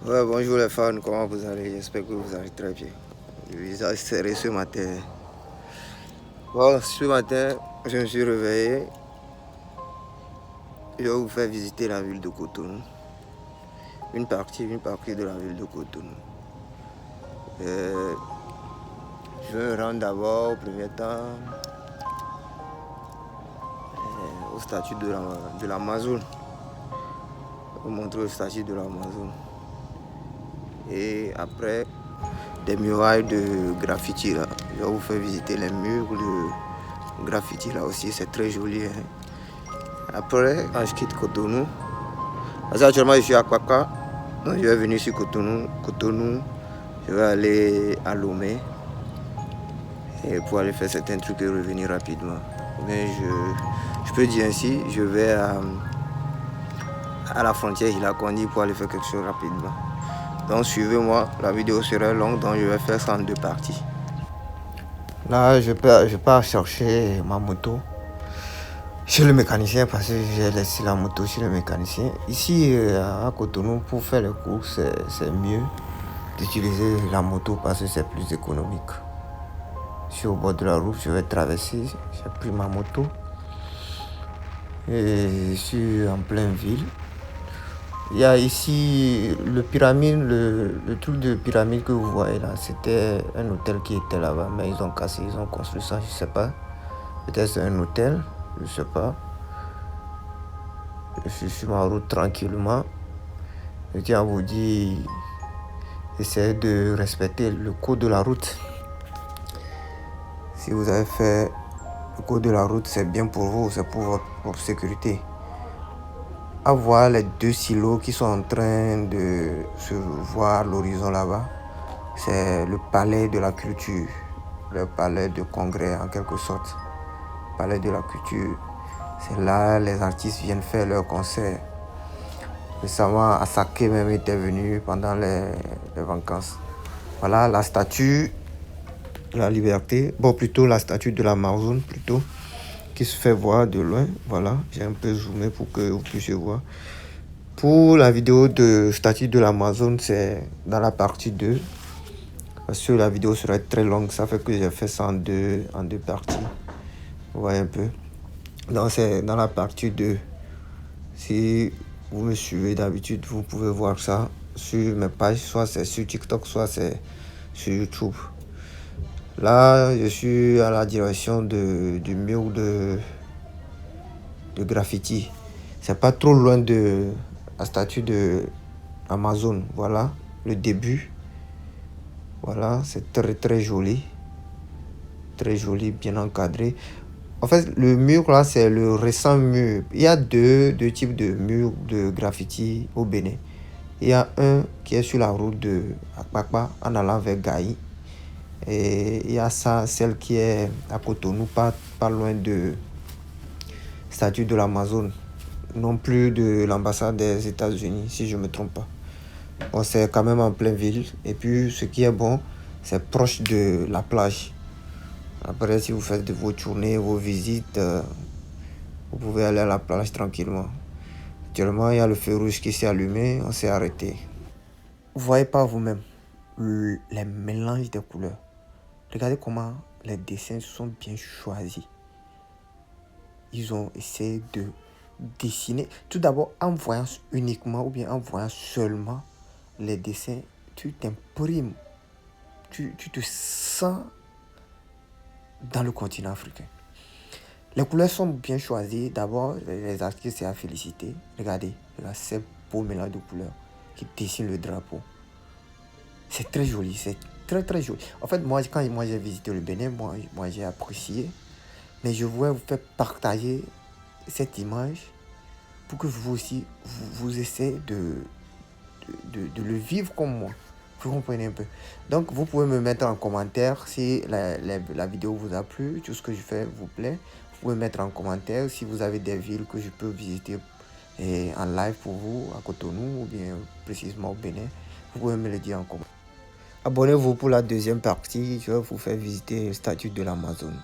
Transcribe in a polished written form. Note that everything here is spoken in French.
Ouais, bonjour les fans, comment vous allez? J'espère que vous allez très bien. Le visage serré ce matin. Bon, ce matin, je me suis réveillé. Je vais vous faire visiter la ville de Cotonou. Une partie de la ville de Cotonou. Je vais me rendre d'abord au premier temps au statut de l'Amazone. Je vais vous montrer le statut de l'Amazone. Et après, des murailles de graffiti là. Je vais vous faire visiter les murs de graffiti là aussi, c'est très joli. Hein. Après, quand je quitte Cotonou, parce qu'actuellement je suis à Kwakwa, donc je vais venir sur Cotonou, je vais aller à Lomé et pour aller faire certains trucs et revenir rapidement. Mais je peux dire ainsi, je vais à la frontière Ilakondi pour aller faire quelque chose rapidement. Donc suivez-moi, la vidéo sera longue, donc je vais faire ça en deux parties. Là, je pars chercher ma moto chez le mécanicien parce que j'ai laissé la moto chez le mécanicien. Ici, à Cotonou, pour faire les courses, c'est mieux d'utiliser la moto parce que c'est plus économique. Je suis au bord de la route, je vais traverser, j'ai pris ma moto et je suis en pleine ville. Il y a ici le pyramide, le truc de pyramide que vous voyez là, c'était un hôtel qui était là-bas, mais ils ont cassé, ils ont construit ça, je sais pas. Peut-être c'est un hôtel, je sais pas. Je suis sur ma route tranquillement. Je tiens à vous dire, essayez de respecter le code de la route. Si vous avez fait le code de la route, c'est bien pour vous, c'est pour votre sécurité. À voir les deux silos qui sont en train de se voir à l'horizon là-bas. C'est le palais de la culture, le palais de congrès en quelque sorte. Palais de la culture, c'est là les artistes viennent faire leurs concerts. Récemment, Asake même était venu pendant les vacances. Voilà la statue de la liberté, bon plutôt la statue de l'Amazone plutôt, qui se fait voir de loin. Voilà, j'ai un peu zoomé pour que vous puissiez voir. Pour la vidéo de statue de l'Amazone, c'est dans la partie 2. Parce que la vidéo serait très longue, ça fait que j'ai fait ça en deux parties. Vous voyez un peu. Donc c'est dans la partie 2. Si vous me suivez d'habitude, vous pouvez voir ça sur mes pages, soit c'est sur TikTok, soit c'est sur YouTube. Là, je suis à la direction du mur de graffiti. C'est pas trop loin de la statue de Amazon. Voilà, le début. Voilà, c'est très très joli. Très joli, bien encadré. En fait, le mur là, c'est le récent mur. Il y a deux types de murs de graffiti au Bénin. Il y a un qui est sur la route de Akpakpa en allant vers Gaï. Et il y a ça, celle qui est à Cotonou, pas loin de statue de l'Amazone. Non plus de l'ambassade des États-Unis, si je ne me trompe pas. Bon, c'est quand même en pleine ville. Et puis, ce qui est bon, c'est proche de la plage. Après, si vous faites vos tournées, vos visites, vous pouvez aller à la plage tranquillement. Actuellement, il y a le feu rouge qui s'est allumé, on s'est arrêté. Vous voyez pas vous-même les mélanges de couleurs. Regardez comment les dessins sont bien choisis. Ils ont essayé de dessiner. Tout d'abord, en voyant uniquement ou bien en voyant seulement les dessins, tu t'imprimes. Tu te sens dans le continent africain. Les couleurs sont bien choisies. D'abord, les artistes, c'est à féliciter. Regardez ces beaux mélanges de couleurs qui dessinent le drapeau. C'est très joli, c'est très très joli. En fait, quand j'ai visité le Bénin, moi j'ai apprécié. Mais je voulais vous faire partager cette image pour que vous aussi, vous essayez de le vivre comme moi. Vous comprenez un peu. Donc, vous pouvez me mettre en commentaire si la vidéo vous a plu, tout ce que je fais vous plaît. Vous pouvez mettre en commentaire si vous avez des villes que je peux visiter en live pour vous, à Cotonou ou bien précisément au Bénin. Vous pouvez me le dire en commentaire. Abonnez-vous pour la deuxième partie. Je vais vous faire visiter le statut de l'Amazone.